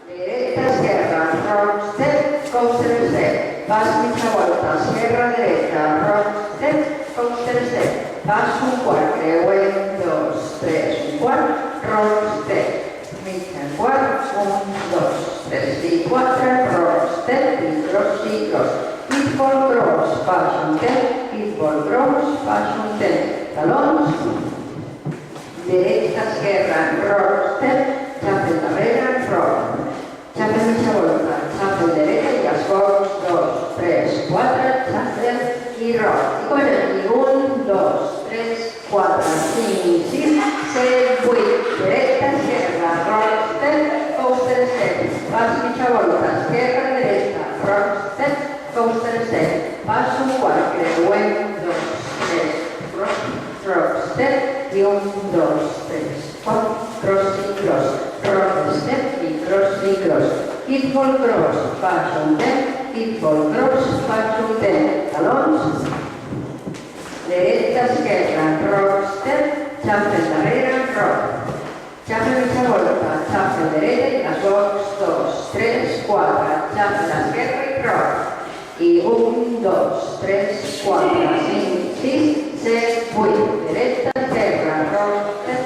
Dreta, esquerra, rock, step, coaster, step. Pas mitja volta, esquerra, dreta, rock, step, coaster, step. Pas un quart, creuem, 2, 3, un quart, rock, step. Mitja quart, 1, 2, 3 i 4, rock, step, i cross, pitfall, cross, pas un temps, pitfall, cross, pas un temps. Talons, dreta, esquerra, rock, step, xape darrere, rock. Xape mitja volta, xape dreta i esforç, 2, 3, 4, xape i rock. I quan aquí, 1, 2, 3, 4, 5, 6, 7, 8, dreta, esquerra, rock, step, coaster, step. Pas mitja volta, esquerra, dreta, rock, step, coaster, step. Pas un quart, creuem, 2, 3, rock, step, i 1, 2, 3, 4, cross i cross. Rock, step, i cross. Pitfall, cross, pas un temps, pitfall, cross, pas un temps. Talons, dreta, esquerra, rock, step, xape darrere, rock. Xape mitja volta, xape dreta i esforç, 2, 3, 4, xape l'esquerra i rock. I 1, 2, 3, 4, 5, 6, 7, 8, dreta, esquerra, rock, step,